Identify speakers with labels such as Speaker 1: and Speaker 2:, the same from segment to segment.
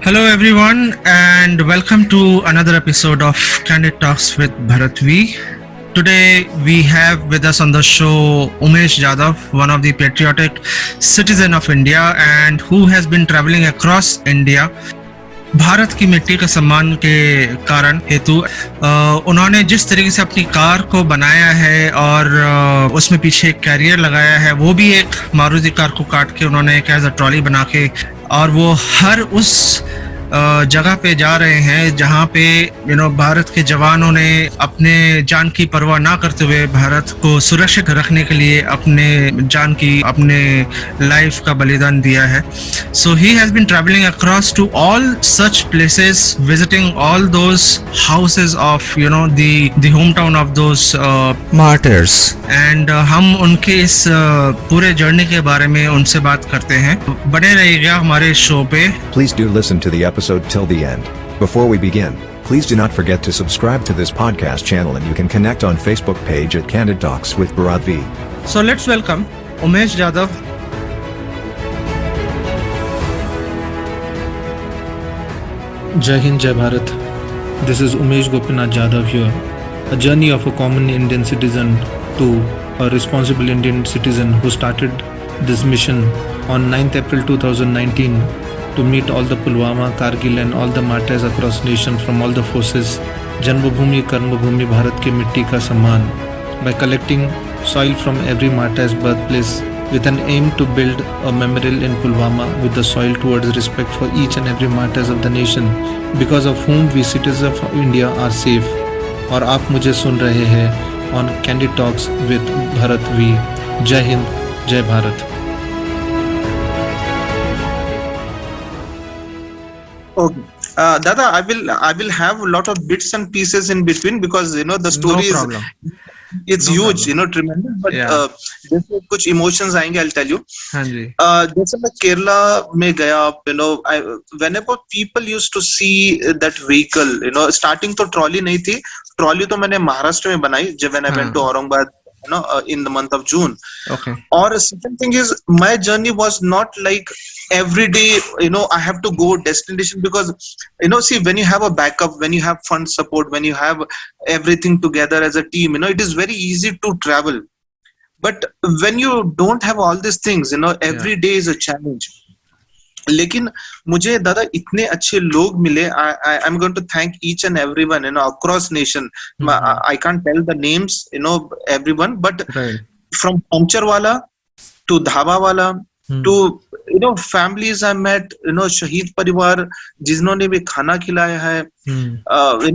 Speaker 1: Hello, everyone, and welcome to another episode of Candid Talks with Bharat V. Today, we have with us on the show Umesh Jadhav, one of the patriotic citizen of India and who has been traveling across India. Bharat की मिट्टी का सम्मान के कारण हेतु उन्होंने जिस तरीके से अपनी कार को बनाया है और उसमें पीछे एक कैरियर लगाया है, वो भी एक मारुति कार को काट के उन्होंने एक एज अ ट्रॉली बना के, और वो हर उस जगह पे जा रहे हैं जहाँ पे भारत के जवानों ने अपने जान की परवाह ना करते हुए भारत को सुरक्षित रखने के लिए अपने जान की, अपने लाइफ का बलिदान दिया है. So he has been traveling across to all such places, visiting all those houses of the hometown of those
Speaker 2: martyrs.
Speaker 1: And हम उनके इस पूरे जर्नी के बारे में उनसे बात करते हैं. बने रहिएगा हमारे शो पे.
Speaker 3: Please do listen to the episode till the end. Before we begin, please do not forget to subscribe to this podcast channel, and you can connect on Facebook page at Candid Talks with Bharat V.
Speaker 1: So let's welcome Umesh Jadhav.
Speaker 4: Jai Hind, Jai Bharat. This is Umesh Gopinath Jadhav here. A journey of a common Indian citizen to a responsible Indian citizen who started this mission on 9th April 2019 to meet all the Pulwama, Kargil and all the martyrs across nation from all the forces. Janmabhoomi, Karmabhoomi, Bharat ki mitti ka samman, by collecting soil from every martyr's birthplace with an aim to build a memorial in Pulwama with the soil towards respect for each and every martyrs of the nation, because of whom we citizens of India are safe. और आप मुझे सुन रहे हैं on Candid Talks with Bharat V. जय हिंद, जय Bharat.
Speaker 5: Okay, Dada, I will have a lot of bits and pieces in between because the story it's huge, tremendous. But जैसे कुछ emotions आएंगे, I'll tell you.
Speaker 1: हाँ जी.
Speaker 5: जैसे मैं केरला में गया, whenever people used to see that vehicle, starting तो trolley नहीं थी. ट्रॉली तो मैंने महाराष्ट्र में बनाई जब when I went to Aurangabad, in the month of June.
Speaker 1: Okay.
Speaker 5: Or second thing is, my journey was not like every day, I have to go destination, because, see, when you have a backup, when you have fund support, when you have everything together as a team, it is very easy to travel. But when you don't have all these things, every day is a challenge. लेकिन मुझे दादा इतने अच्छे लोग मिले. I'm going to thank each and everyone, across nation. I can't tell the names, everyone, but from puncture wala to dhaba wala to families I met, शहीद परिवार जिन्होंने भी खाना खिलाया है.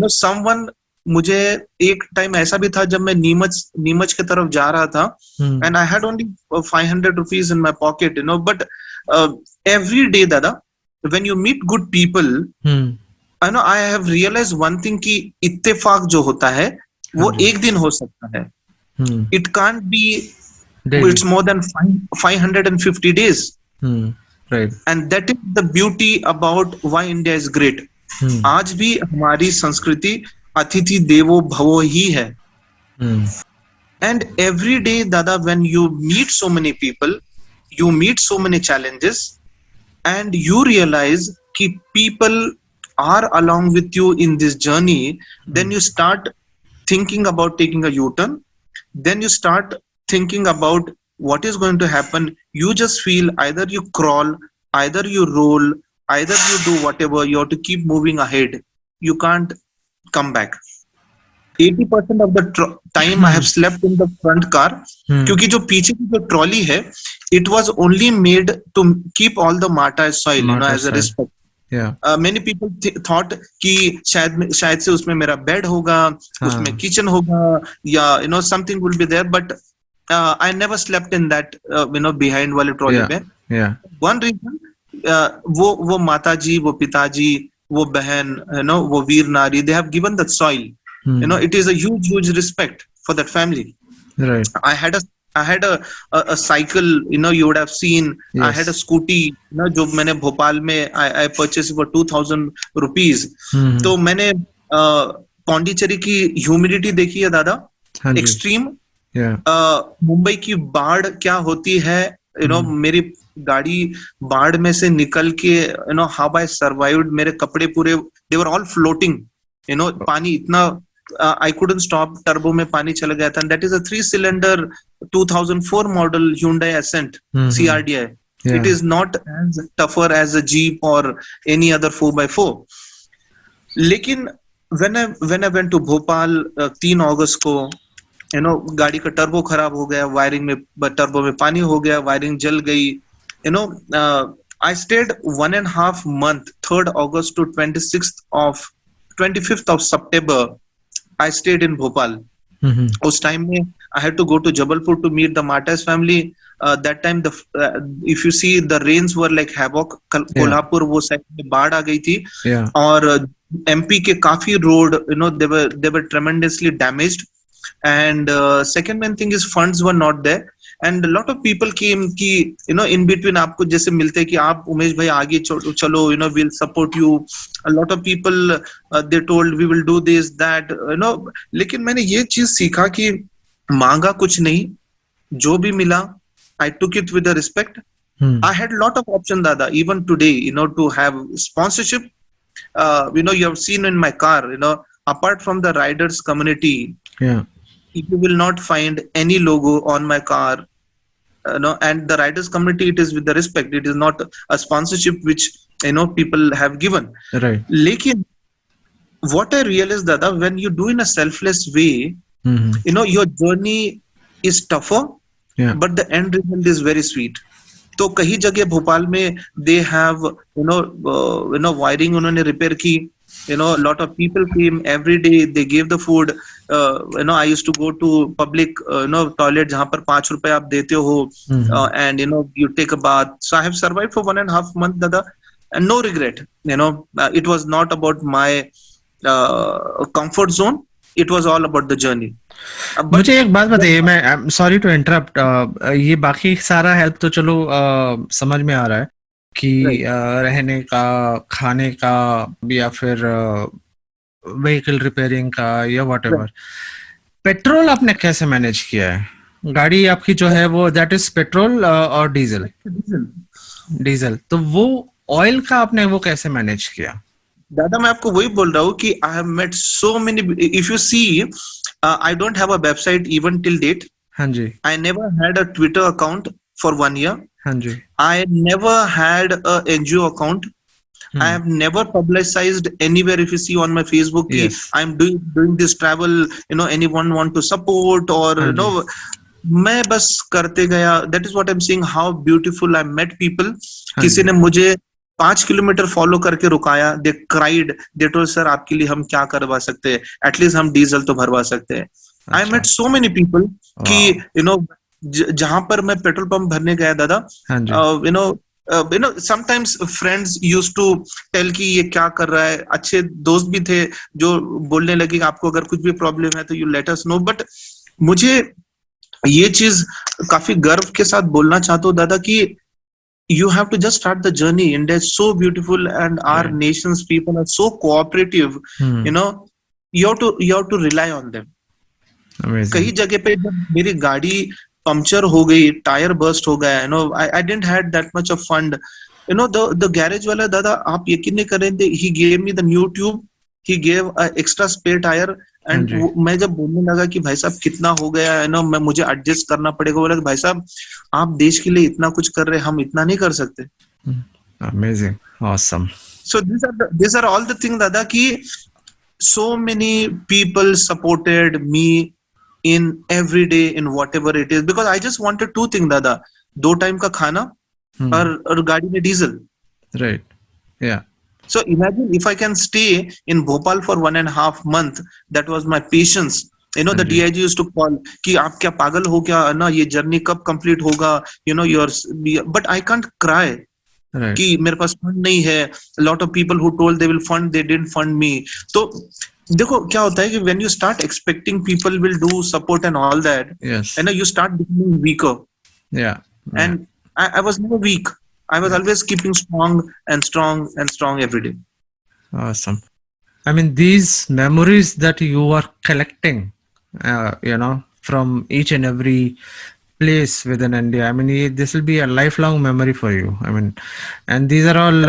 Speaker 5: Someone, मुझे एक टाइम ऐसा भी था जब मैं नीमच की तरफ जा रहा था, and I had only 500 rupees in my pocket, but every day, Dada, when you meet good people, I have realized one thing कि इत्तेफाक जो होता है वो एक दिन हो सकता है. It can't be daily. It's more than 550 days.
Speaker 4: Right.
Speaker 5: And that is the beauty about why India is great. आज भी हमारी संस्कृति अतिथि देवो भवो ही है. And every day, Dada, when you meet so many people, you meet so many challenges, and you realize that people are along with you in this journey. Then you start thinking about taking a U-turn. Then you start thinking about what is going to happen. You just feel either you crawl, either you roll, either you do whatever. You have to keep moving ahead. You can't come back. 80% of the time I have slept in the front car, क्योंकि जो पीछे की जो trolley है, it was only made to keep all the martyr soil, as a respect.
Speaker 4: Yeah.
Speaker 5: Many people thought कि शायद से उसमें मेरा बेड होगा, उसमें किचन होगा, या something will be there, but I never slept in that behind वाले ट्रॉली पे.
Speaker 4: Yeah.
Speaker 5: One reason, वो माता जी, वो पिताजी, वो बहन, वो वीर नारी, they have given that soil. It is a huge respect for that family.
Speaker 4: Right.
Speaker 5: I had a cycle, you would have seen. Yes. I had a scooty, जो मैंने भोपाल में I purchased for 2,000 rupees. तो मैंने पौंडीचेरी की humidity देखी है दादा, extreme. Mumbai की बाढ़ क्या होती है मेरी गाड़ी बाढ़ में से निकल के हाउ आई सर्वाइव्ड, मेरे कपड़े पूरे दे वर ऑल फ्लोटिंग, पानी इतना I couldn't stop, टर्बो में पानी चला गया था. That is a 3-cylinder 2004 model Hyundai Accent CRDI.
Speaker 1: Yeah.
Speaker 5: It is not as tougher as a Jeep or any other 4x4. लेकिन when I went to Bhopal 3 अगस्त को, गाड़ी का टर्बो खराब हो गया, वायरिंग में टर्बो में पानी हो गया, वायरिंग जल गई. I stayed 1.5 month, 3rd August to 25th of September. I stayed in Bhopal. उस टाइम में I had to go to Jabalpur to meet the Martyrs family. That time if you see the rains were like havoc. Kolhapur वो side में बाढ़ आ गई थी.
Speaker 1: Yeah.
Speaker 5: और MP के काफी road they were tremendously damaged. And second main thing is funds were not there. And a lot of people came कि in between आपको जैसे मिलते हैं कि आप उमेश भाई आगे चलो, we'll support you. A lot of people they told we will do this that, लेकिन मैंने ये चीज सीखा कि मांगा कुछ नहीं, जो भी मिला I took it with the respect. I had a lot of options, Dada, even today, to have sponsorship. You have seen in my car, apart from the riders community,
Speaker 1: Yeah.
Speaker 5: you will not find any logo on my car. And the riders community, it is with the respect. It is not a sponsorship which people have given.
Speaker 1: Right.
Speaker 5: Lekin what I realized, Dada, when you do in a selfless way, your journey is tougher,
Speaker 1: Yeah.
Speaker 5: but the end result is very sweet. तो कई जगह भोपाल में they have wiring उन्होंने repair की. Lot of people came every day. They gave the food. I used to go to public toilet जहाँ पर 5 रुपए आप देते हो, and you take a bath. So I have survived for 1.5 months, Dada, and no regret. It was not about my comfort zone. It was all about the journey. But
Speaker 1: मुझे एक बात बताइए, मैं सॉरी टू इंटरप्ट, ये बाकी सारा help तो चलो समझ में आ रहा है कि रहने का, खाने का, या फिर व्हीकल रिपेयरिंग का, या व्हाटएवर. पेट्रोल आपने कैसे मैनेज किया है? गाड़ी आपकी जो है वो दैट इज पेट्रोल और डीजल? डीजल. तो वो ऑयल का आपने वो कैसे मैनेज किया?
Speaker 5: दादा मैं आपको वही बोल रहा हूँ कि I have met so many. If you see, I don't have a website even till date.
Speaker 1: हाँ जी.
Speaker 5: I never had a Twitter account for 1 year.
Speaker 1: हाँ जी.
Speaker 5: I never had a NGO account. I have never publicized anywhere. If you see on my Facebook,
Speaker 1: Yes.
Speaker 5: I'm doing this travel. Anyone want to support or मैं बस करते गया. That is what I'm saying. How beautiful I met people. किसी ने मुझे 5 kilometre follow करके रुकाया. They cried, they told sir आपके लिए हम क्या करवा सकते हैं, एटलीस्ट हम डीजल तो भरवा सकते हैं. I met so many people कि जहां पर मैं पेट्रोल पंप भरने गया दादा, sometimes friends used to tell कि ये क्या कर रहा है. अच्छे दोस्त भी थे जो बोलने लगे आपको अगर कुछ भी प्रॉब्लम है तो you let us no. But मुझे ये चीज काफी गर्व के साथ बोलना चाहता हूँ दादा कि you have to just start the journey. India is so beautiful and our nation's people are so cooperative. You have to rely on them.
Speaker 1: Amazing.
Speaker 5: कई जगह पे जब मेरी गाड़ी पंक्चर हो गई, टायर बर्स्ट हो गया, I didn't had that much of fund. The garage वाला दादा आप यकीन नहीं करेंगे, he gave me the new tube, he gave a extra spare tire. And मैं जब बोलने लगा कि भाई साहब कितना हो गया है मैं मुझे एडजस्ट करना पड़ेगा, बोला कि भाई साहब आप देश के लिए इतना कुछ कर रहे हैं, हम इतना नहीं कर सकते.
Speaker 1: Amazing. Awesome.
Speaker 5: So these are all the things दादा कि so many people supported me in every day in whatever it is, because I just wanted 2 things दादा, 2 टाइम का खाना और गाड़ी में diesel.
Speaker 1: Right. Yeah.
Speaker 5: So imagine if I can stay in Bhopal for 1.5 months. That was my patience. The DIG used to call कि आप क्या पागल हो क्या ना, ये जर्नी कब कंप्लीट होगा, but I can't cry.
Speaker 1: Right.
Speaker 5: कि मेरे पास फंड नहीं है. lot of people who told they will fund, they didn't fund me. तो देखो क्या होता है कि when you start expecting people will do support and all that,
Speaker 1: Yes.
Speaker 5: you start becoming weaker.
Speaker 1: Yeah.
Speaker 5: And I was never weak. I was always keeping strong and strong and strong every day.
Speaker 1: Awesome. I mean, these memories that you are collecting, from each and every place within India. I mean, this will be a lifelong memory for you. I mean, and these are all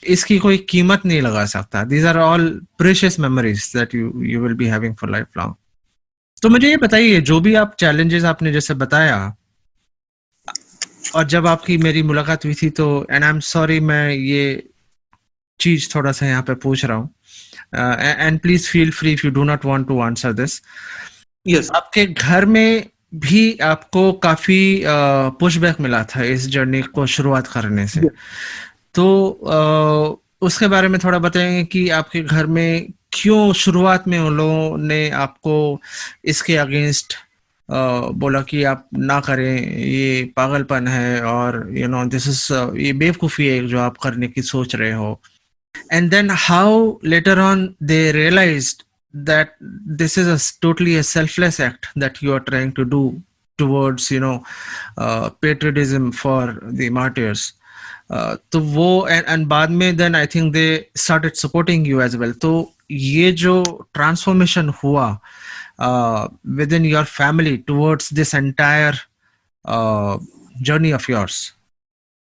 Speaker 1: इसकी कोई कीमत नहीं लगा सकता. These are all precious memories that you will be having for lifelong. तो मुझे ये बताइए, जो भी आप challenges आपने जैसे बताया, और जब आपकी मेरी मुलाकात हुई थी तो, and I'm sorry मैं ये चीज थोड़ा सा यहाँ पे पूछ रहा हूँ, and please feel free if you do not want to answer this.
Speaker 5: Yes.
Speaker 1: आपके घर में भी आपको काफी पुशबैक मिला था इस जर्नी को शुरुआत करने से, तो उसके बारे में थोड़ा बताएंगे कि आपके घर में क्यों शुरुआत में उन लोगों ने आपको इसके अगेंस्ट बोला कि आप ना करें, ये पागलपन है, और दिस इज ये बेवकूफ़ी है जो आप करने की सोच रहे हो. And then how later on they realized that this is totally a selfless act that you are trying to do towards patriotism for the martyrs. तो वो and बाद में then I think they started supporting you as well. तो ये जो transformation हुआ within your family towards this entire journey of yours,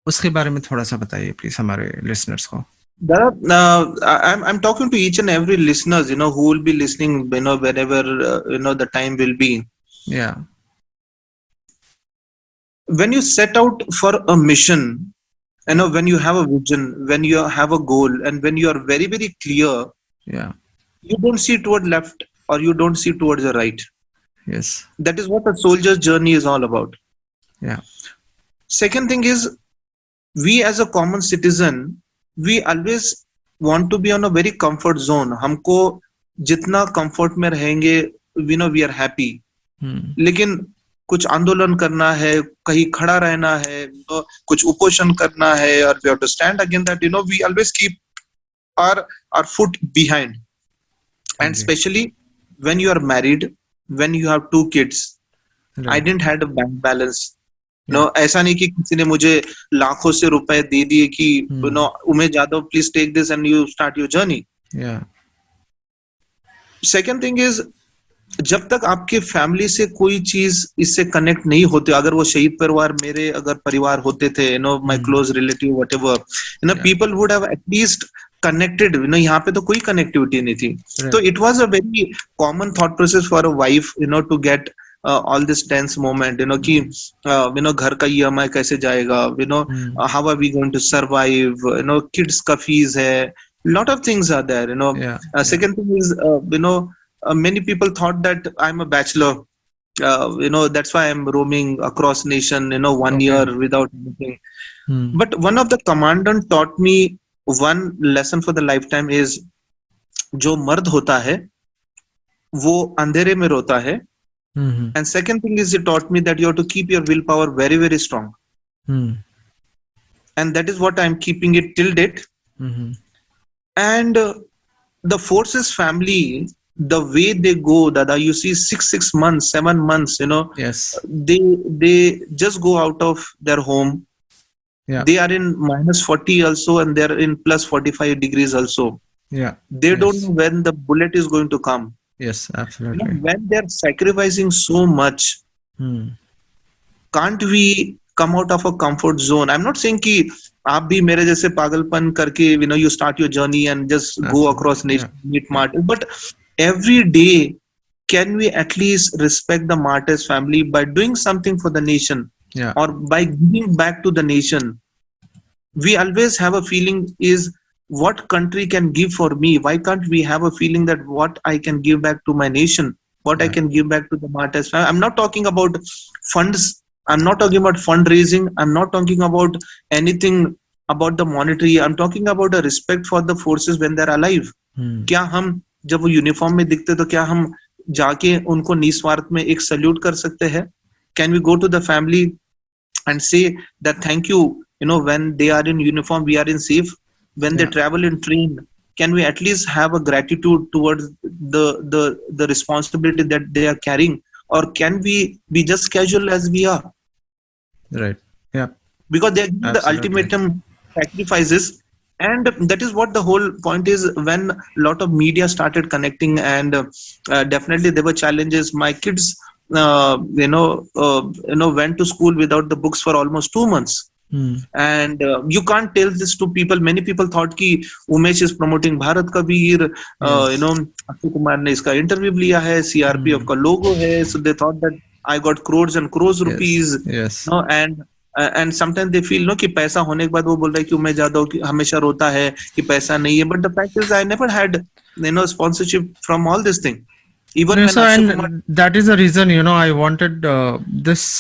Speaker 1: उसके बारे में थोड़ा सा बताइए प्लीज हमारे listeners को.
Speaker 5: I'm talking to each and every listeners, who will be listening, whenever, the time will be.
Speaker 1: Yeah.
Speaker 5: When you set out for a mission, when you have a vision, when you have a goal, and when you are very, very clear,
Speaker 1: yeah,
Speaker 5: you don't see toward left or you don't see towards the right.
Speaker 1: Yes.
Speaker 5: That is what a soldier's journey is all about.
Speaker 1: Yeah.
Speaker 5: Second thing is, we as a common citizen, we always want to be on a very comfort zone. हमको जितना comfort में रहेंगे, we are happy. लेकिन कुछ आंदोलन करना है, कहीं खड़ा रहना है, कुछ उपोषण करना है, और we have to stand against that. We always keep our foot behind. And especially when you are married, when you have 2 kids, I didn't have a bank balance. ऐसा नहीं कि किसी ने मुझे लाखों से रुपए दे दिए कि Umesh Yadav please take this and you start your journey. Second thing is, जब तक आपके फैमिली से कोई चीज इससे कनेक्ट नहीं होते, अगर वो शहीद परिवार मेरे अगर परिवार होते थे, my close relative whatever, people would have at least connected. यहाँ पे तो कोई कनेक्टिविटी नहीं थी. तो it was a very common thought process for a wife, to get all this tense moment, कि घर का EMI कैसे जाएगा, how are we going to survive, kids का fees है, lot of things are there. Second thing is, many people thought that I'm a bachelor, that's why I'm roaming across nation, 1 year without anything. But one of the commandant taught me one lesson for the lifetime is, जो मर्द होता है वो अंधेरे में रोता है. And second thing is, he taught me that you have to keep your willpower very, very strong. And that is what I'm keeping it till date. And the Forces family, the way they go, Dada, you see 6 months, 7 months,
Speaker 1: yes,
Speaker 5: they just go out of their home.
Speaker 1: Yeah.
Speaker 5: They are in -40 also, and they're in +45 degrees also.
Speaker 1: Yeah.
Speaker 5: They don't know when the bullet is going to come.
Speaker 1: Yes, absolutely.
Speaker 5: When they're sacrificing so much, can't we come out of a comfort zone? I'm not saying कि आप भी मेरे जैसे पागलपन करके, you start your journey and just go across nation, meet martyrs. But every day, can we at least respect the martyrs family by doing something for the nation, or by giving back to the nation? We always have a feeling is, what country can give for me? Why can't we have a feeling that what I can give back to my nation, what I can give back to the martyrs? I'm not talking about funds. I'm not talking about fundraising. I'm not talking about anything about the monetary. I'm talking about a respect for the forces when they're alive. क्या हम जब वो uniform में दिखते तो क्या हम जाके उनको निस्वार्थ में एक सल्यूट कर सकते हैं? Can we go to the family and say that thank you, when they are in uniform, we are in safe. When they travel in train, can we at least have a gratitude towards the responsibility that they are carrying? Or can we be just casual as we are?
Speaker 1: Right. Yeah.
Speaker 5: Because they're giving the ultimatum sacrifices. And that is what the whole point is. When a lot of media started connecting, and definitely there were challenges. My kids went to school without the books for almost 2 months. And you can't tell this to people. Many people thought ki Umesh is promoting Bharat Kabir. Akshay Kumar ne iska interview liya hai, CRPF ka logo hai, so they thought that I got crores and crores rupees.
Speaker 4: Yes.
Speaker 5: And sometimes they feel कि पैसा होने के बाद वो बोल रहा है कि उमेश यादव हमेशा रोता है कि पैसा नहीं है. But the fact is I never had sponsorship from all this thing. Even when Akshay Kumar,
Speaker 1: that is the reason I wanted this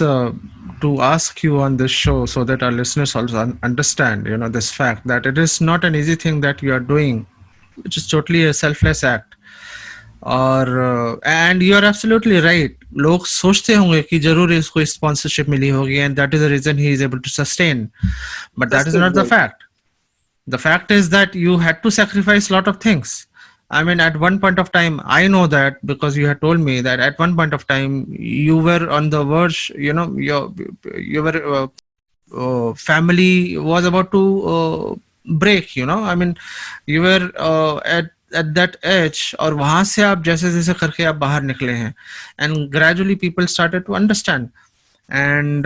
Speaker 1: to ask you on this show, so that our listeners also understand this fact that it is not an easy thing that you are doing, which is totally a selfless act. और and you are absolutely right, लोग सोचते होंगे कि जरूर इसको sponsorship मिली होगी and that is the reason he is able to sustain, but that is not the fact. The fact is that you had to sacrifice a lot of things. I mean, at one point of time, I know that because you had told me that at one point of time you were on the verge, your family was about to break, I mean, you were at that age, और वहां से आप जैसे जैसे करके आप बाहर निकले हैं, and gradually people started to understand, and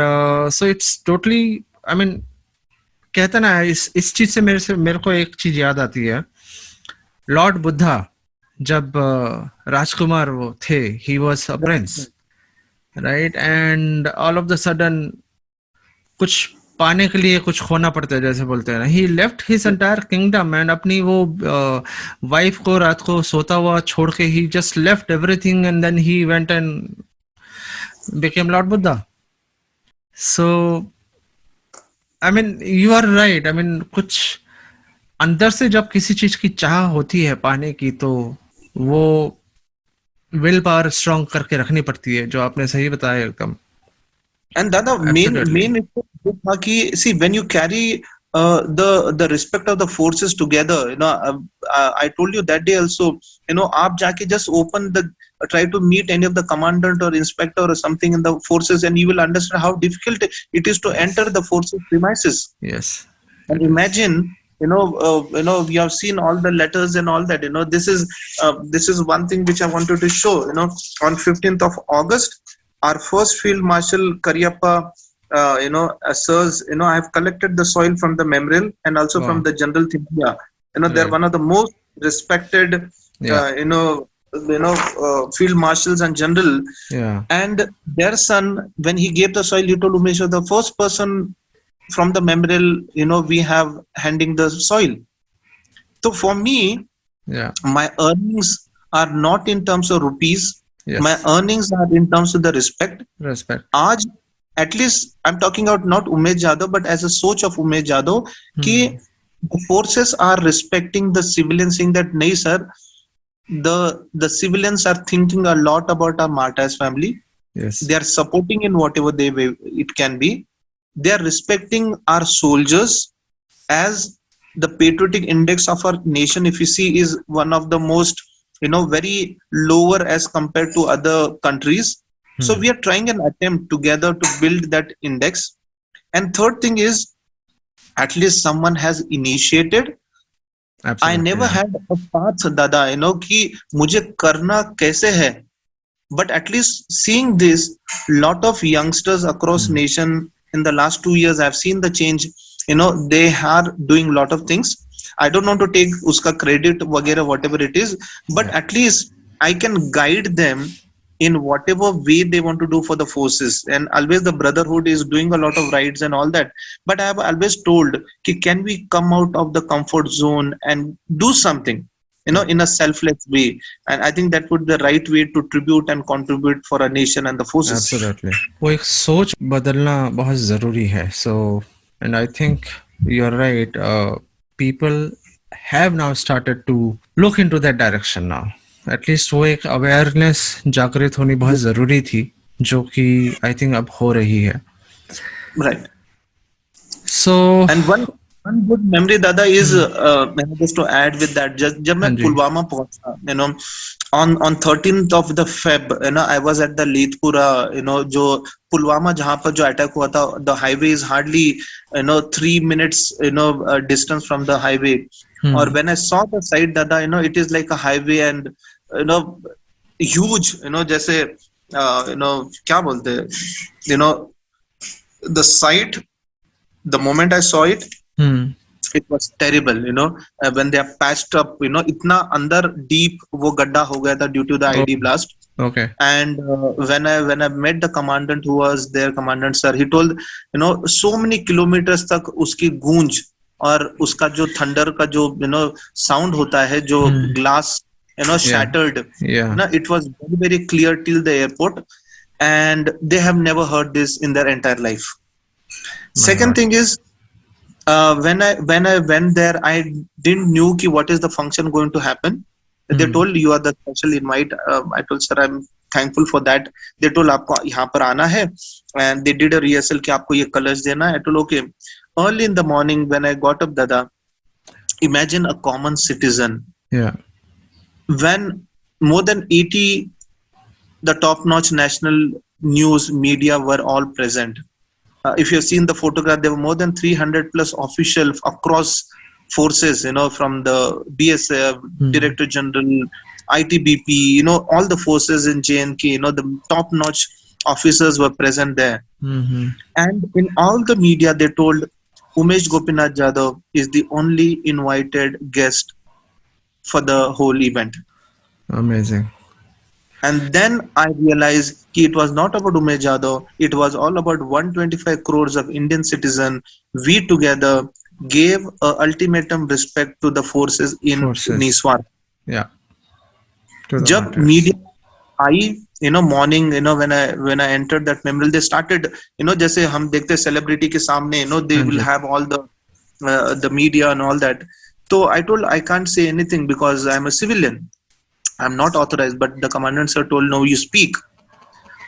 Speaker 1: so it's totally, I mean, कहते ना इस चीज से मेरे को एक चीज याद आती है. लॉर्ड बुद्धा जब राजकुमार वो थे, he was a prince, right, and all of the sudden कुछ पाने के लिए कुछ खोना पड़ता है, जैसे बोलते हैं ना. he left his entire kingdom and अपनी वो वाइफ को रात को सोता हुआ छोड़ के he just left everything and then he went and became Lord Buddha. So I mean, you are right. I mean, कुछ अंदर से जब किसी चीज की चाह होती है पाने की, तो वो विल पावर स्ट्रॉन्ग करके रखनी पड़ती है, जो आपने सही बताया एकदम.
Speaker 5: And Dada, main था कि see, when you carry the respect of the forces together, I told you that day also, आप जाके just open try to meet any of the commandant or inspector or something in the forces, and you will understand how difficult it is to enter the forces premises.
Speaker 1: Yes.
Speaker 5: And imagine, we have seen all the letters and all that. This is one thing which I wanted to show. On 15th of August, our first Field Marshal Cariappa, sirs, I have collected the soil from the memorial and also from the General Thimpia. They're one of the most respected, field marshals and general.
Speaker 1: Yeah.
Speaker 5: And their son, when he gave the soil, he told Umesh, the first person from the memorial, we have handing the soil. So for me, my earnings are not in terms of rupees.
Speaker 1: Yes.
Speaker 5: My earnings are in terms of the respect. Aaj, at least I'm talking about not Umesh Yadav, but as a soch of Umesh Yadav, ki the forces are respecting the civilians, saying that, nahi sir, the civilians are thinking a lot about our martyrs family.
Speaker 1: Yes.
Speaker 5: They are supporting in whatever it can be. They are respecting our soldiers, as the patriotic index of our nation, if you see, is one of the most, very lower as compared to other countries. So we are trying an attempt together to build that index. And third thing is, at least someone has initiated.
Speaker 1: Absolutely.
Speaker 5: I never had a path, Dada, कि मुझे करना कैसे है. But at least seeing this, lot of youngsters across nation in the last 2 years, I've seen the change. They are doing a lot of things. I don't want to take uska credit, whatever it is, but at least I can guide them in whatever way they want to do for the forces. And always the brotherhood is doing a lot of rides and all that. But I have always told, can we come out of the comfort zone and do something, in a selfless way? And I think that would be the right way to tribute and contribute for a nation and the forces.
Speaker 1: Absolutely. वो एक सोच बदलना बहुत जरूरी है. So, and I think you're right. People have now started to look into that direction now. At least वो एक awareness जागृत होनी बहुत जरूरी थी, जो कि I think अब हो रही है.
Speaker 5: Right.
Speaker 1: So,
Speaker 5: and one good memory, Dada, is just to add with that. जब मैं पुलवामा पहुंचा, on 13th of the Feb, I was at the Leethpura, जो पुलवामा जहाँ पर जो attack हुआ था, the highway is hardly 3 minutes distance from the highway. Or when I saw the site, Dada, it is like a highway and huge, जैसे क्या बोलते हैं, the sight, the moment I saw it,
Speaker 1: Hmm.
Speaker 5: it was terrible. When they are patched up, इतना अंदर deep वो गड्ढा हो गया था due to the
Speaker 1: Oh,
Speaker 5: ID blast.
Speaker 1: okay.
Speaker 5: And when I met the commandant who was there, commandant sir, he told, so many kilometers तक उसकी गूंज और उसका जो थंडर का जो साउंड होता है, जो
Speaker 1: Hmm.
Speaker 5: Glass shattered,
Speaker 1: Yeah.
Speaker 5: it was very very clear till the airport, and they have never heard this in their entire life.
Speaker 1: My
Speaker 5: Second
Speaker 1: God.
Speaker 5: thing is, when I went there, I didn't knew ki what is the function going to happen. They told you are the special invite. I told sir I'm thankful for that. They told आपको यहाँ पर आना है, and they did a rehearsal कि आपको ये colors देना है. I told okay. Early in the morning when I got up, Dada, imagine a common citizen
Speaker 1: Yeah.
Speaker 5: when more than 80 the top-notch national news media were all present. If you've seen the photograph, there were more than 300 plus officials across forces, from the BSF, Director General, ITBP, all the forces in JNK, the top-notch officers were present there.
Speaker 1: Mm-hmm.
Speaker 5: And in all the media, they told Umesh Gopinath Jadhav is the only invited guest for the whole event.
Speaker 1: Amazing.
Speaker 5: And then I realized that it was not about Umesh Jadhav, it was all about 125 crores of Indian citizens. We together gave a ultimatum respect to the forces in
Speaker 1: Forces.
Speaker 5: Niswar.
Speaker 1: Yeah. To the
Speaker 5: Jab
Speaker 1: martyrs.
Speaker 5: media I, morning, when I entered that memorial, they started, जैसे हम देखते celebrity के सामने, they will have all the media and all that. So I told I can't say anything because I'm a civilian. I'm not authorized, but the commandant sir told no, you speak.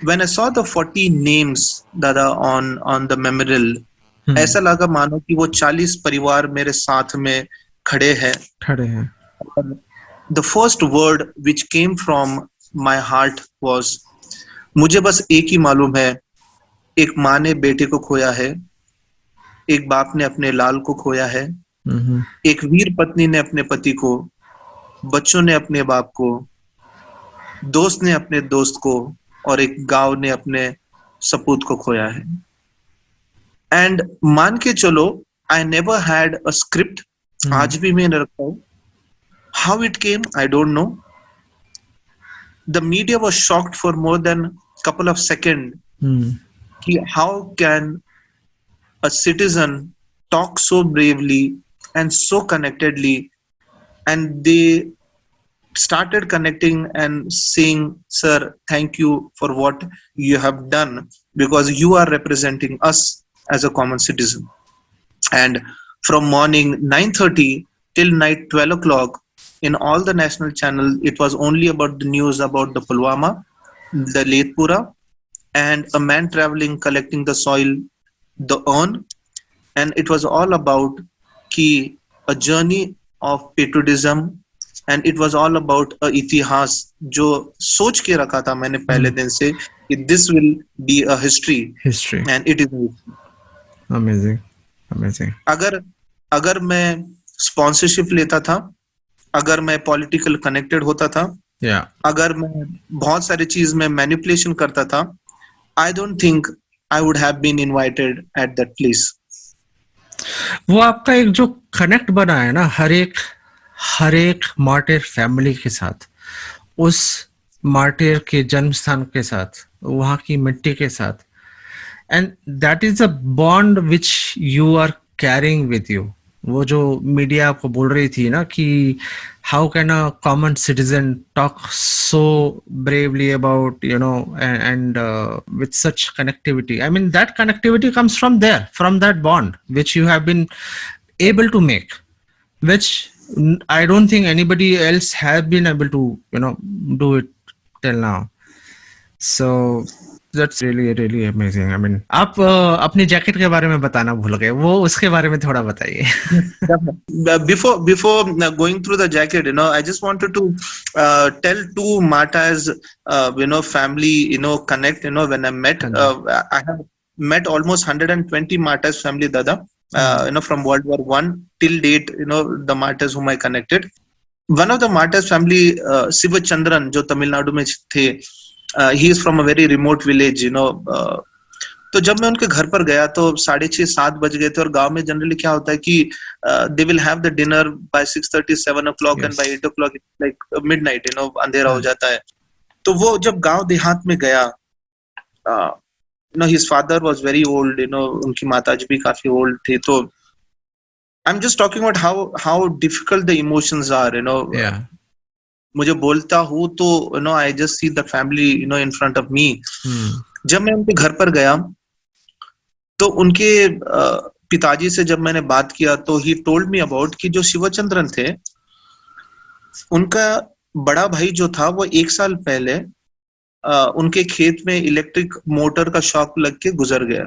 Speaker 5: When I saw the 40 names Dada on the memorial, ऐसा लगा मानो कि वो 40 परिवार मेरे साथ में खड़े हैं. The first word which came from my heart was, मुझे बस एक ही मालूम है, एक माँ ने बेटे को खोया है, एक बाप ने अपने लाल को खोया है, एक वीर पत्नी ने अपने पति को, बच्चों ने अपने बाप को, दोस्त ने अपने दोस्त को, और एक गांव ने अपने सपूत को खोया है. एंड मान के चलो, I never had a script. आज भी मैं रखता हूं. How it came I don't know. The media was shocked for more than couple of seconds कि how can a citizen talk so bravely and so connectedly, and they started connecting and saying, sir, thank you for what you have done, because you are representing us as a common citizen. And from morning 9:30 till night 12 o'clock in all the national channels, it was only about the news about the Pulwama, the Letpura, and a man traveling collecting the soil, the urn. And it was all about a journey of patriotism, and it was all about a इतिहास जो सोच के रखा था मैंने पहले दिन से कि this will be a history, and it is
Speaker 1: amazing.
Speaker 5: अगर मैं sponsorship लेता था, अगर मैं political connected होता था, अगर मैं बहुत सारी चीज में मैनिपुलेशन करता था, I don't think I would have been invited at that place.
Speaker 1: वो आपका एक जो कनेक्ट बना है ना हर एक मार्टिर फैमिली के साथ, उस मार्टिर के जन्म स्थान के साथ, वहां की मिट्टी के साथ, and that is a bond which you are carrying with you. वो जो मीडिया आपको बोल रही थी ना कि how can a common citizen talk so bravely about and with such connectivity. I mean that connectivity comes from there, from that bond which you have been able to make, which I don't think anybody else has been able to do it till now. So that's really amazing. I mean, आप अपनी jacket के बारे में बताना भूल गए, वो उसके बारे में थोड़ा बताइए.
Speaker 5: Before going through the jacket, I just wanted to tell two martyrs, family, connect. When I met, I have met almost 120 martyrs family, Dada. From World War I till date, the martyrs whom I connected. One of the martyrs family, Siva Chandran, जो तमिलनाडु में थे, he is from a very remote village, तो जब मैं उनके घर पर गया तो 6:30-7 बज गए थे, और गांव में जनरली क्या होता है कि they will have the dinner by 6:30-7 o'clock and by 8 o'clock like midnight, अंधेरा हो जाता है। तो वो जब गांव देहात में गया, his father was very old, उनकी माताजी भी काफी ओल्ड थी, तो I am just talking about how difficult the emotions are,
Speaker 1: Yeah.
Speaker 5: मुझे बोलता हूँ तो I just see the family in front of me. जब मैं उनके घर पर गया तो उनके पिताजी से जब मैंने बात किया तो ही टोल्ड मी अबाउट कि जो शिवचंद्रन थे, उनका बड़ा भाई जो था वो 1 साल पहले उनके खेत में इलेक्ट्रिक मोटर का शॉक लग के गुजर गया।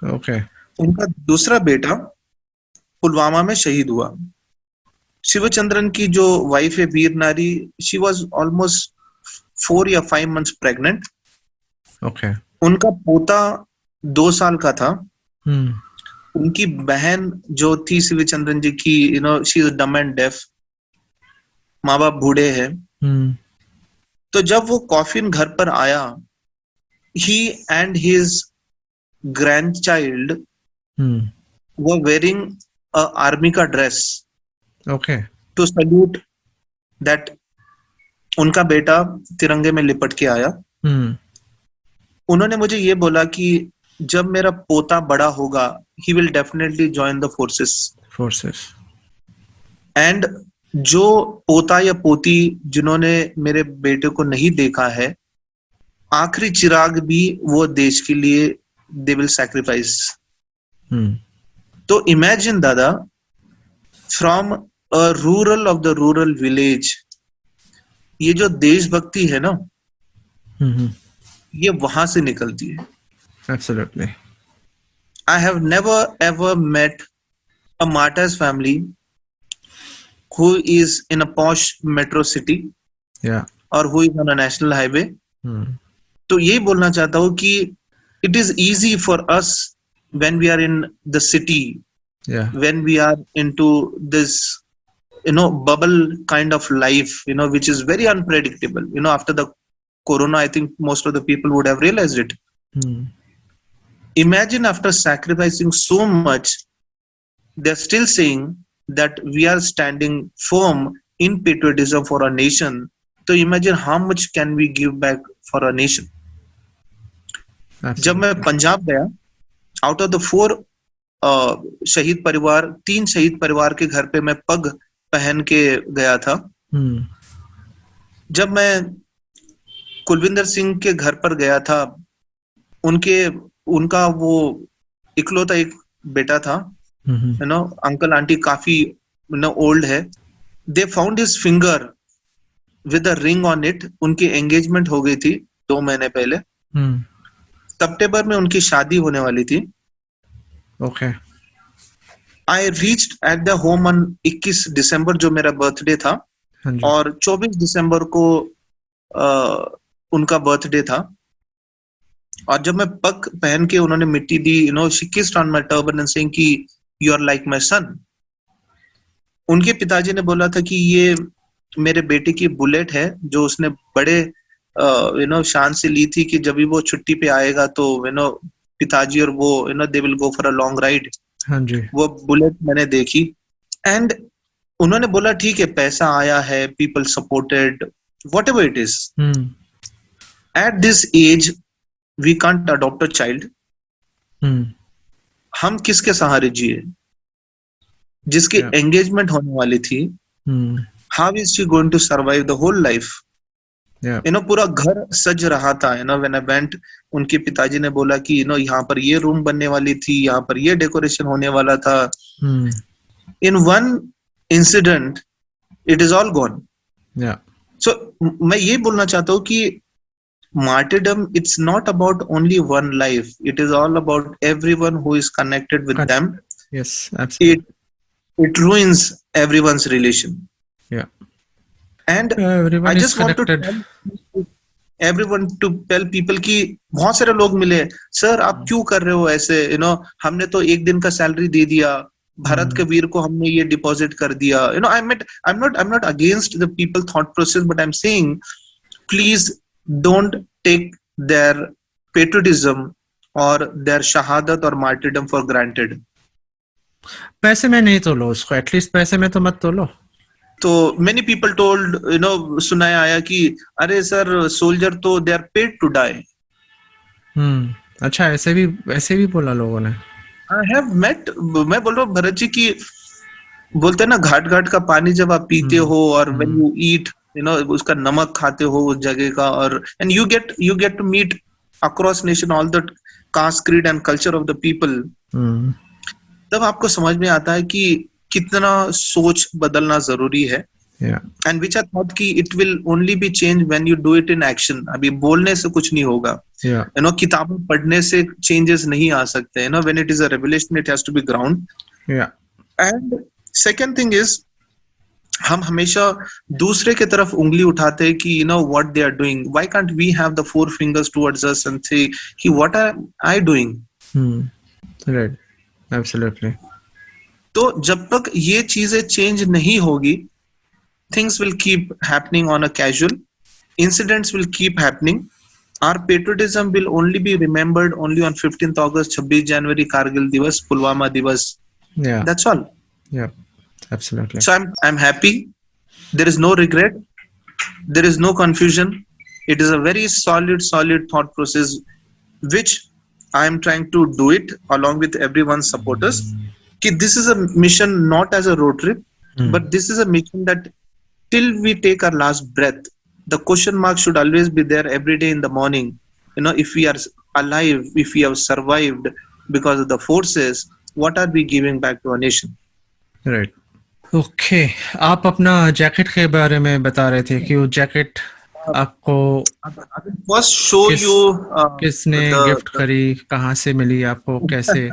Speaker 1: Okay.
Speaker 5: उनका दूसरा बेटा पुलवामा में शहीद हुआ। शिवचंद्रन की जो वाइफ है वीर नारी, शी वाज ऑलमोस्ट 4 या 5 months प्रेग्नेंट।
Speaker 1: Okay.
Speaker 5: उनका पोता 2 साल का था।
Speaker 1: Hmm.
Speaker 5: उनकी बहन जो थी शिवचंद्रन जी की, she is dumb and deaf, माँ बाप बूढ़े हैं।
Speaker 1: Hmm.
Speaker 5: तो जब वो कॉफिन घर पर आया, he and his grandchild
Speaker 1: Hmm.
Speaker 5: Were wearing army का dress
Speaker 1: Okay.
Speaker 5: To salute that उनका बेटा तिरंगे में लिपट के आया।
Speaker 1: Hmm.
Speaker 5: उन्होंने मुझे ये बोला कि जब मेरा पोता बड़ा होगा, he will definitely join the forces.
Speaker 1: Forces.
Speaker 5: And जो पोता या पोती जिन्होंने मेरे बेटे को नहीं देखा है, आखिरी चिराग भी वो देश के लिए दे विल सैक्रिफाइस।
Speaker 1: Hmm.
Speaker 5: तो इमेजिन दादा, from a rural of the rural village, ये जो देशभक्ति है ना,
Speaker 1: Hmm.
Speaker 5: ये वहां से निकलती है।
Speaker 1: Absolutely.
Speaker 5: I have never ever met a martyr's family who is in a posh metro city
Speaker 1: Yeah.
Speaker 5: or who is on a national highway.
Speaker 1: Hmm.
Speaker 5: तो यही बोलना चाहता हूँ कि it is easy for us when we are in the city,
Speaker 1: Yeah.
Speaker 5: when we are into this bubble kind of life, which is very unpredictable. After the corona, I think most of the people would have realized it.
Speaker 1: Hmm.
Speaker 5: Imagine after sacrificing so much, they're still saying that we are standing firm in patriotism for our nation. So imagine how much can we give back for our nation. जब मैं
Speaker 1: Absolutely.
Speaker 5: Punjab गया, out of the 4 शहीद परिवार, 3 शहीद परिवार के घर पे मैं पग पहन के गया था।
Speaker 1: Hmm.
Speaker 5: जब मैं कुलविंदर सिंह के घर पर गया था, उनका वो इकलौता एक बेटा था,
Speaker 1: Hmm.
Speaker 5: अंकल आंटी काफी ओल्ड है। They found his finger with a ring on it. उनकी एंगेजमेंट हो गई थी 2 महीने पहले।
Speaker 1: Hmm.
Speaker 5: सितंबर में उनकी शादी होने वाली थी।
Speaker 1: Okay.
Speaker 5: I reached at the home on 21 दिसंबर, जो मेरा बर्थडे था,
Speaker 1: हाँ जी.
Speaker 5: और 24 दिसंबर को उनका बर्थडे था। और जब मैं पग पहन के उन्होंने मिट्टी दी, she kissed on my turban and saying कि you are like my son. उनके पिताजी ने बोला था कि ये मेरे बेटे की बुलेट है, जो उसने बड़े शान से ली थी कि जब भी वो छुट्टी पे आएगा तो पिताजी और वो they will go for a long ride.
Speaker 1: हाँ जी.
Speaker 5: वो बुलेट मैंने देखी, एंड उन्होंने बोला ठीक है, पैसा आया है, people supported, what ever it is.
Speaker 1: Hmm.
Speaker 5: At this age we can't adopt a child.
Speaker 1: Hmm.
Speaker 5: हम किसके सहारे जिए? जिसकी
Speaker 1: Yeah.
Speaker 5: एंगेजमेंट होने वाली थी,
Speaker 1: Hmm.
Speaker 5: How is she going to survive the whole life?
Speaker 1: Yeah.
Speaker 5: पूरा घर सज रहा था। व्हेन आई वेंट, उनके पिताजी ने बोला कि यहाँ पर ये रूम बनने वाली थी, यहाँ पर ये डेकोरेशन होने वाला था।
Speaker 1: Hmm.
Speaker 5: In one incident it is all gone.
Speaker 1: Yeah.
Speaker 5: सो मैं ये बोलना चाहता हूँ कि martyrdom, it's not about only one life, it is all about everyone who is connected with them.
Speaker 1: Yes. Absolutely.
Speaker 5: It ruins everyone's relation.
Speaker 1: Yeah.
Speaker 5: And
Speaker 1: Everyone
Speaker 5: I
Speaker 1: is
Speaker 5: just want to
Speaker 1: connected.
Speaker 5: tell everyone to tell people कि बहुत सारे लोग मिले, sir आप क्यों कर रहे हो ऐसे, हमने तो 1 दिन का सैलरी दे दिया, भारत के वीर को हमने ये डिपॉजिट कर दिया। I'm not against the people thought process, but I'm saying please don't take their patriotism or their shahadat or martyrdom for granted.
Speaker 1: पैसे में नहीं तोलो उसको, एटलीस्ट पैसे में तो मत तोलो.
Speaker 5: तो many people told, सुनाया आया कि अरे सर सोल्जर तो they are paid to die.
Speaker 1: अच्छा, ऐसे भी बोला लोगों ने.
Speaker 5: I have met, मैं बोल रहा हूँ भरत जी की, बोलते हैं ना घाट घाट का पानी जब आप पीते हो और when you eat, उसका नमक खाते हो उस जगह का, और and you get to meet across nation all the caste, creed and culture of the people. तब आपको समझ में आता है कि कितना सोच बदलना जरूरी है. एंड विच आई थॉट कि it will only B change when you do it in action. अभी बोलने से कुछ नहीं होगा. किताबें पढ़ने से चेंजेस नहीं आ सकते. When it is a revelation it has to be ground. And second thing is, हम हमेशा दूसरे की तरफ उंगली उठाते हैं कि what they are doing. Why can't we have the four fingers towards us and say कि what are I doing.
Speaker 1: Right, absolutely.
Speaker 5: तो जब तक ये चीजें चेंज नहीं होगी, things will keep happening on a casual, incidents will keep happening. Our patriotism will only be remembered only on 15th August, 26 January, Kargil Divas, Pulwama Divas.
Speaker 1: Yeah,
Speaker 5: that's all.
Speaker 1: Yeah, absolutely.
Speaker 5: So I'm happy. There is no regret, there is no confusion. It is a very solid thought process which I am trying to do it along with everyone's supporters. This is a mission not as a road trip, but this is a mission that till we take our last breath, the question mark should always be there every day in the morning. If we are alive, if we have survived because of the forces, what are we giving back to our nation?
Speaker 1: Right. Okay. आप अपना jacket के बारे में बता रहे थे कि वो जैकेट आपको
Speaker 5: first show you
Speaker 1: किसने गिफ्ट करी, कहाँ से मिली आपको, कैसे?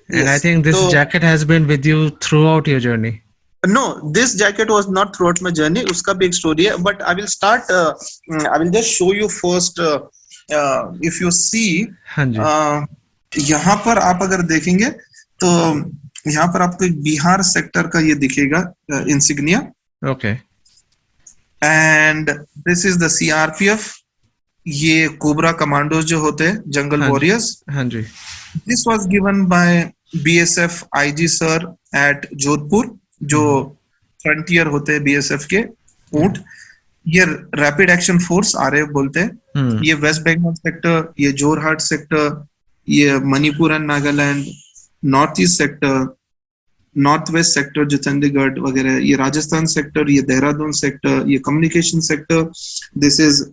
Speaker 1: And I think this jacket has been with you throughout your journey.
Speaker 5: No, this jacket was not throughout my journey. उसका भी एक story है. But I will start. I will just show you first. If you see,
Speaker 1: हाँ जी.
Speaker 5: यहाँ पर आप अगर देखेंगे तो यहाँ पर आपको एक बिहार सेक्टर का ये दिखेगा insignia.
Speaker 1: Okay.
Speaker 5: And this is the CRPF. ये कोबरा कमांडोज जो होते हैं, जंगल वॉरियर्स.
Speaker 1: हाँ जी.
Speaker 5: This was given by BSF IG sir at Jodhpur, जो फ्रंटियर होते हैं BSF के ऊंट. ये रैपिड एक्शन फोर्स RAF बोलते हैं. ये वेस्ट बंगाल सेक्टर, ये जोरहाट सेक्टर, ये Manipur and Nagaland, north east sector, north west sector जो चंडीगढ़ वगैरह, ये राजस्थान सेक्टर, ये देहरादून सेक्टर, ये communication sector. This is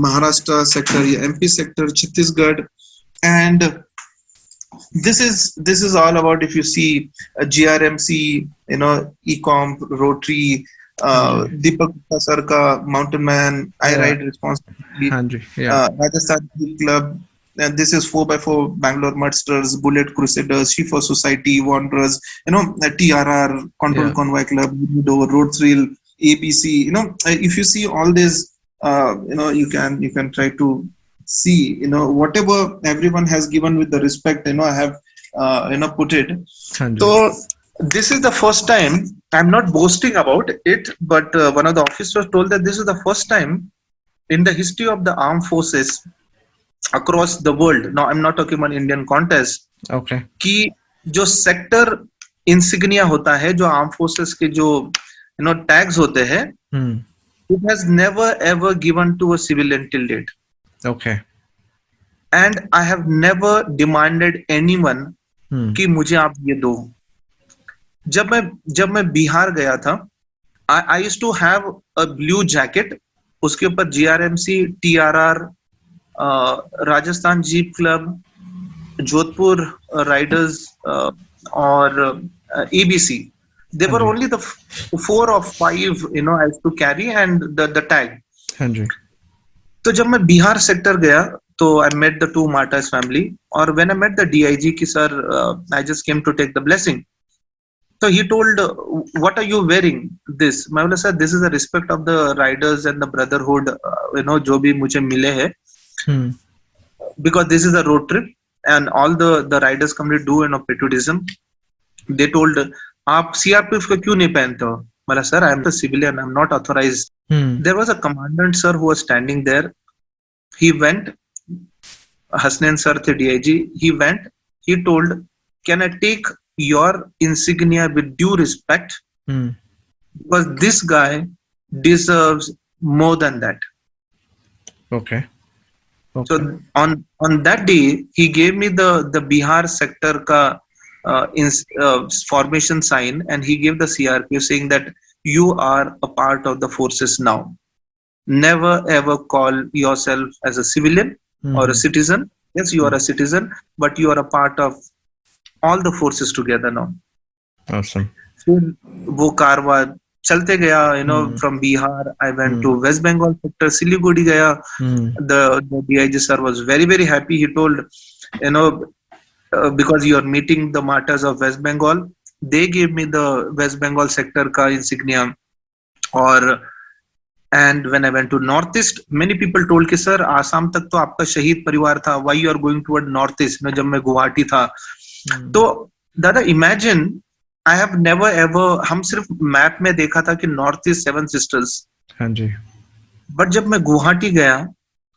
Speaker 5: Maharashtra sector, ये MP sector, Chhattisgarh. And this is all about, if you see GRMC, Ecomp, Rotary, Deepak sir ka Mountain Man, I Ride Responsibly, Rajasthan Club, and this is 4x4 Bangalore Mudsters, Bullet Crusaders, Shifa Society, Wanderers, TRR, Control Convoy Club, Road Thrill, ABC. If you see all this, you can try to see, whatever everyone has given with the respect, I have put it. So this is the first time, I'm not boasting about it, but one of the officers told that this is the first time in the history of the armed forces across the world, now I'm not talking about Indian contest,
Speaker 1: okay,
Speaker 5: कि जो sector insignia होता है, जो arm forces के जो tags होते हैं, it has never ever given to a civilian till date.
Speaker 1: Okay.
Speaker 5: And I have never demanded anyone कि मुझे आप ये दो. जब मैं बिहार गया था, I used to have a blue jacket, उसके ऊपर GRMC, TRR, Rajasthan jeep club, Jodhpur Riders और ABC. They were only the 4 or 5 I used to carry, and the tag.
Speaker 1: हाँ जी.
Speaker 5: तो जब मैं बिहार सेक्टर गया तो I met the 2 martyrs family, और when I met the DIG कि sir, I just came to take the blessing. So he told, what are you wearing this? मैं बोला, sir, this is the respect of the riders and the brotherhood, जो भी मुझे मिले हैं, because this is a road trip and all the riders community do patriotism. They told, आप CRPF को क्यों नहीं पहनते हो? Mala, sir, I am a civilian. I'm not authorized. There was a commandant, sir, who was standing there. He went, Hasnain sir, the DIG. He went. He told, "Can I take your insignia with due respect? Because this guy deserves more than that."
Speaker 1: Okay.
Speaker 5: So on that day, he gave me the Bihar sector ka formation sign, and he gave the CRPO saying that you are a part of the forces now. Never ever call yourself as a civilian or a citizen. Yes, you are a citizen, but you are a part of all the forces together now.
Speaker 1: Awesome.
Speaker 5: फिर वो कारवा चलते गया, from Bihar I went to West Bengal sector, Siliguri gaya. The DIG sir was very, very happy. He told, because you are meeting the martyrs of West Bengal, they gave me the West Bengal sector ka insignia. And when I went to Northeast, many people told कि sir, Assam तक तो आपका शहीद परिवार था, why you are going toward Northeast? जब मैं गुवाहाटी था, तो दादा imagine, I have never ever, हम सिर्फ मैप में देखा था कि Northeast Seven Sisters.
Speaker 1: हाँ जी.
Speaker 5: But जब मैं गुवाहाटी गया,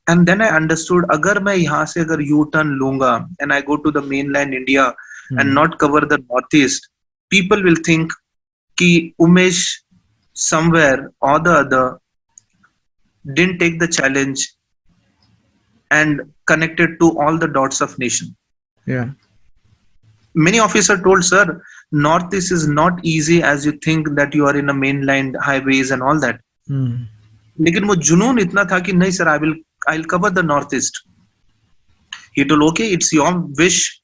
Speaker 5: and then I understood, अगर मैं यहाँ से अगर U-turn लूंगा and I go to the mainland India and not cover the Northeast, people will think कि Umesh somewhere or the other didn't take the challenge and connected to all the dots of nation.
Speaker 1: Yeah.
Speaker 5: Many officers told, sir, Northeast is not easy as you think, that you are in a mainland highways and all that. लेकिन वो जुनून इतना था कि नहीं sir, I'll cover the Northeast. He told, okay, it's your wish.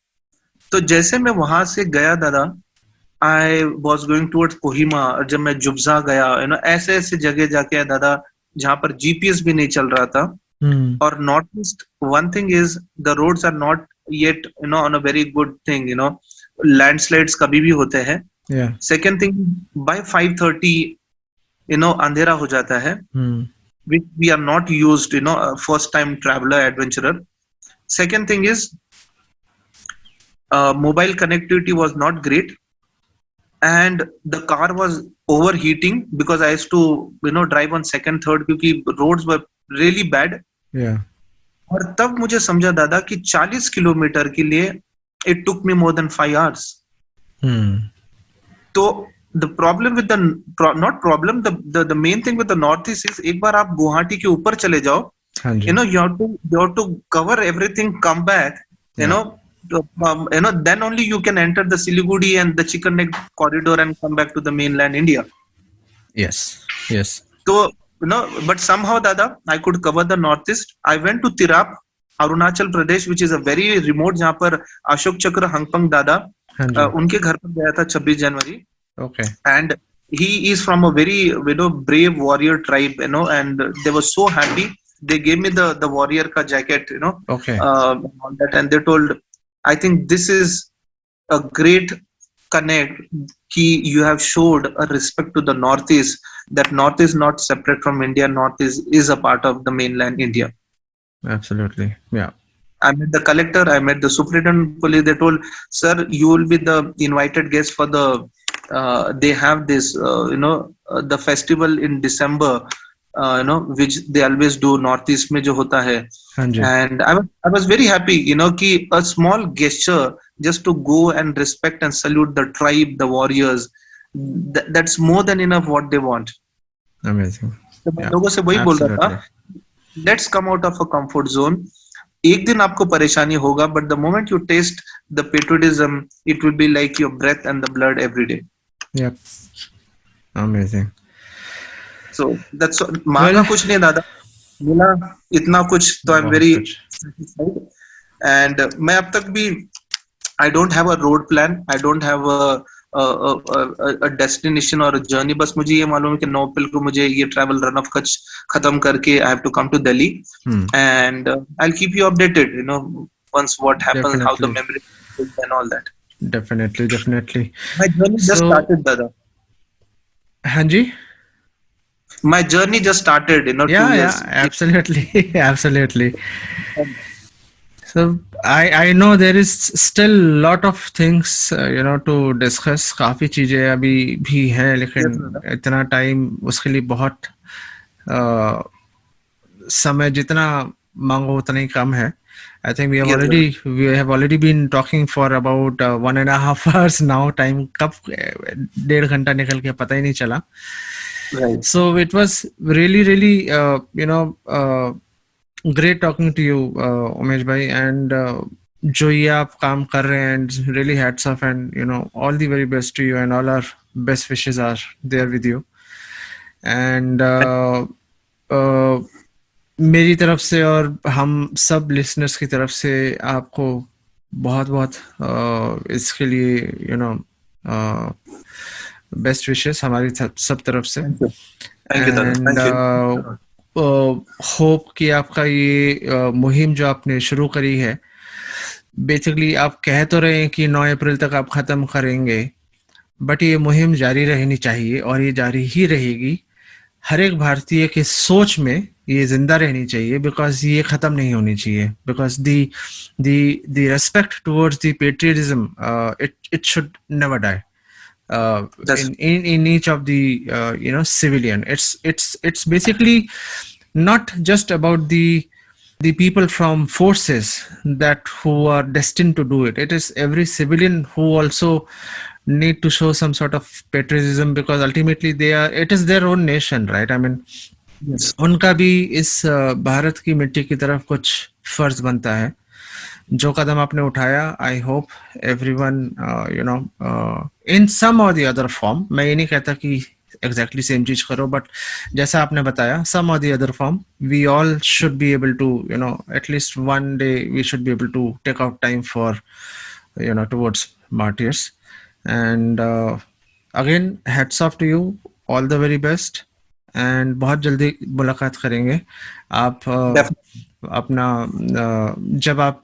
Speaker 5: तो जैसे मैं वहां से गया दादा, I was going towards Kohima, और जब मैं जुब्जा गया, ऐसे ऐसे जगह जाके आया दादा जहां पर GPS भी नहीं चल रहा था. और north east, one thing is the roads are not yet on a very good thing. Landslides कभी भी होते हैं.
Speaker 1: Yeah.
Speaker 5: Second thing, by 5:30 अंधेरा हो जाता है, which we are not used, first time traveler, adventurer. Second thing is mobile connectivity was not great, and the car was overheating because I used to drive on second, third, क्योंकि roads were really bad.
Speaker 1: Yeah.
Speaker 5: और तब मुझे समझा दादा कि 40 kilometre के लिए it took me more than 5 hours. तो the problem with the main thing with the Northeast is, एक बार आप गुवाहाटी के ऊपर चले जाओ, you have to cover everything, come back, then only you can enter the Siliguri and the Chicken Neck corridor and come back to the mainland India.
Speaker 1: Yes.
Speaker 5: So but somehow dada, I could cover the Northeast. I went to Tirap, Arunachal Pradesh, which is a very remote, जहाँ पर अशोक चक्र हंगपंग दादा, उनके घर पर गया था 26 जनवरी.
Speaker 1: Okay.
Speaker 5: And he is from a very brave warrior tribe, and they were so happy. They gave me the warrior ka jacket,
Speaker 1: Okay.
Speaker 5: all that, and they told, I think this is a great connect, ki you have showed a respect to the Northeast, that North is not separate from India. North is a part of the mainland India.
Speaker 1: Absolutely. Yeah.
Speaker 5: I met the collector, I met the superintendent of police. They told, sir, you will be the invited guest for the they have this the festival in December, which they always do, Northeast में जो होता है. And I was very happy, कि a small gesture just to go and respect and salute the tribe, the warriors, that's more than enough what they want.
Speaker 1: Amazing.
Speaker 5: तो मैं लोगों से वही बोल रहा था, let's come out of a comfort zone. एक दिन आपको परेशानी होगा, but the moment you taste the patriotism, it will be like your breath and the blood every day.
Speaker 1: Yep. Amazing.
Speaker 5: So that's मांगा कुछ नहीं दादा, मिला इतना कुछ, तो I'm very satisfied. And मैं अब तक भी, I don't have a road plan, I don't have a destination or a journey. बस मुझे ये मालूम है कि 9 अप्रैल को मुझे ये travel run of Kutch खत्म करके I have to come to Delhi, and I'll keep you updated, once what happens,
Speaker 1: Definitely.
Speaker 5: how the memory and all that.
Speaker 1: Definitely.
Speaker 5: My journey just started, Dada.
Speaker 1: Hanji?
Speaker 5: My journey just started, 2 years.
Speaker 1: Yeah, absolutely. Absolutely. So I know there is still lot of things to discuss. काफी चीजें अभी भी हैं, लेकिन इतना time उसके लिए बहुत समय जितना मांगो उतना ही कम है. I think we have already been talking for about 1.5 hours now. Time कब 1.5 घंटा निकल के पता ही नहीं चला.
Speaker 5: Right.
Speaker 1: So it was really great talking to you, Umesh bhai, and जो ये आप काम कर रहे हैं, and really hats off, and all the very best to you, and all our best wishes are there with you. And मेरी तरफ से और हम सब लिसनर्स की तरफ से आपको बहुत बहुत इसके लिए बेस्ट विशेस हमारी सब तरफ से. एंड होप कि आपका ये मुहिम जो आपने शुरू करी है, बेसिकली आप कह तो रहे हैं कि 9 अप्रैल तक आप ख़त्म करेंगे, बट ये मुहिम जारी रहनी चाहिए और ये जारी ही रहेगी. हर एक भारतीय के सोच में ये जिंदा रहनी चाहिए, बिकॉज ये ख़त्म नहीं होनी चाहिए. Because the respect towards the patriotism it should never die in each of the civilian. It's basically not just about the people from forces that who are destined to do it. It is every civilian who also need to show some sort of patriotism, because ultimately it is their own nation, right? I mean,
Speaker 5: Yes.
Speaker 1: उनका भी इस भारत की मिट्टी की तरफ कुछ फर्ज बनता है. जो कदम आपने उठाया, आई होप एवरीवन इन सम और द अदर फॉर्म, मैं ये नहीं कहता कि एग्जैक्टली सेम चीज करो, बट जैसा आपने बताया, सम और the other form, we all should be able to at least one day we should be able to take out time for towards martyrs. And again, hats off to you, all the very best, and बहुत जल्दी मुलाकात करेंगे. आप अपना जब आप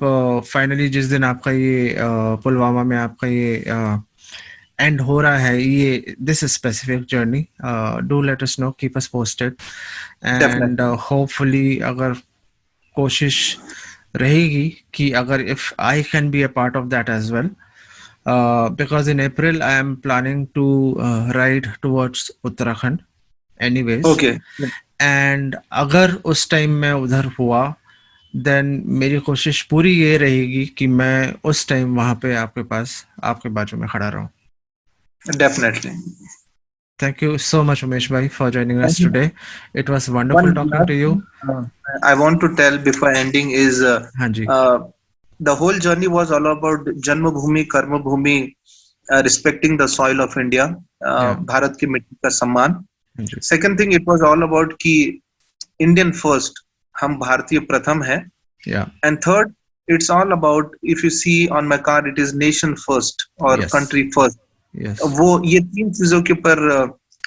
Speaker 1: finally जिस दिन आपका ये पुलवामा में आपका ये एंड हो रहा है, ये this specific journey, do let us know, keep us posted, and hopefully अगर कोशिश रहेगी कि अगर if I can be a part of that as well, because in April I am planning to ride towards Uttarakhand anyways.
Speaker 5: Okay.
Speaker 1: And अगर उस time में उधर हुआ, then मेरी कोशिश पूरी ये रहेगी कि मैं उस टाइम वहाँ पे आपके पास, आपके बाजू में खड़ा रहूं.
Speaker 5: Definitely.
Speaker 1: Thank you so much, Umesh bhai, for joining us today. It was wonderful talking to you.
Speaker 5: I want to tell before ending is
Speaker 1: हाँ जी.
Speaker 5: The whole journey was all about Janma Bhoomi, Karma Bhoomi, respecting the soil of India, Bharat की मिट्टी का सम्मान. Second thing, it was all about कि Indian first, हम भारतीय प्रथम है.
Speaker 1: Yeah.
Speaker 5: And third, it's all about, if you see on my card, it is nation first or
Speaker 1: Yes.
Speaker 5: country first.
Speaker 1: Yes.
Speaker 5: वो ये 3 चीजों के ऊपर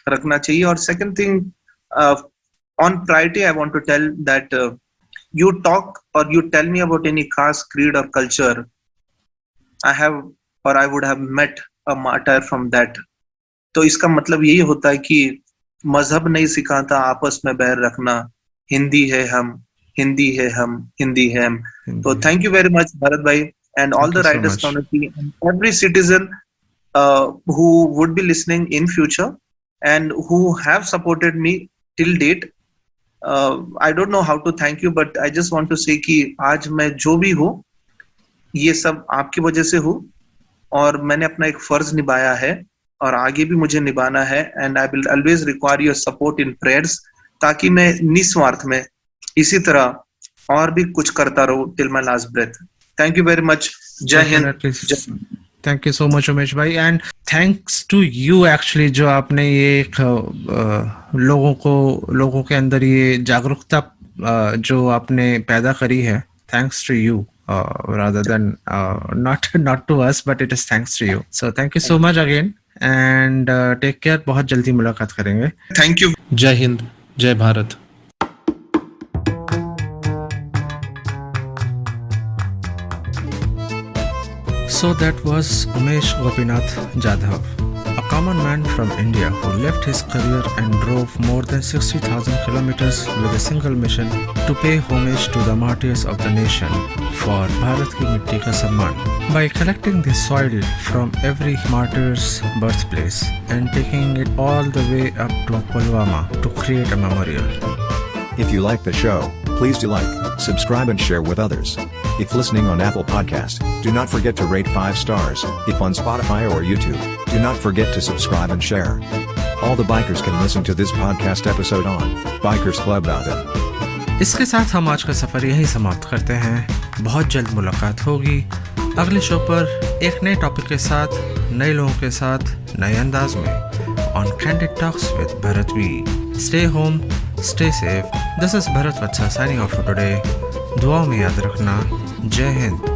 Speaker 5: रखना चाहिए. और second thing, on priority, I want to tell that you talk or you tell me about any caste, creed or culture, I have or I would have met a martyr from that. तो इसका मतलब यही होता है कि मजहब नहीं सिखाता आपस में बैर रखना. हिंदी है हम, हिंदी है हम, हिंदी है हम. तो thank you very much, Bharat bhai, and all
Speaker 1: Thank
Speaker 5: the
Speaker 1: you so
Speaker 5: riders
Speaker 1: much.
Speaker 5: community and every citizen who would be listening in future and who have supported me till date. I don't know how to thank you, but I just want to say कि आज मैं जो भी हूँ, ये सब आपकी वजह से हूँ, और मैंने अपना एक फर्ज निभाया है और आगे भी मुझे निभाना है. And I will always require your support in prayers, ताकि मैं निस्वार्थ में इसी तरह और भी कुछ करता रहूं till my last breath. Thank you very much. Jai Hind.
Speaker 1: Thank you so much, Umesh bhai, and thanks to you actually, जो आपने ये एक लोगों के अंदर ये जागरूकता जो आपने पैदा करी है. Thanks to you, rather than not to us, but it is thanks to you. So thank you so much again, and take care. बहुत जल्दी मुलाकात करेंगे.
Speaker 5: Thank you.
Speaker 4: जय हिंद, जय Bharat.
Speaker 1: So that was Umesh Gopinath Jadhav, a common man from India who left his career and drove more than 60,000 kilometers with a single mission to pay homage to the martyrs of the nation for Bharat Ki Mitti Ka Samman by collecting the soil from every martyr's birthplace and taking it all the way up to Pulwama to create a memorial.
Speaker 3: If you like the show, please do like, subscribe and share with others. If listening on Apple Podcast, do not forget to rate 5 stars. If on Spotify or YouTube, do not forget to subscribe and share. All the bikers can listen to this podcast episode on Bikers Club Dada.
Speaker 1: इसके साथ हम आज का सफ़र यहीं समाप्त करते हैं। बहुत जल्द मुलाकात होगी अगले शो पर एक नए टॉपिक के साथ, नए लोगों के साथ, नए अंदाज में on candid talks with Bharat V. Stay home, stay safe. This is Bharat Vatsa signing off for today. दुआओं में याद रखना। जय हिंद।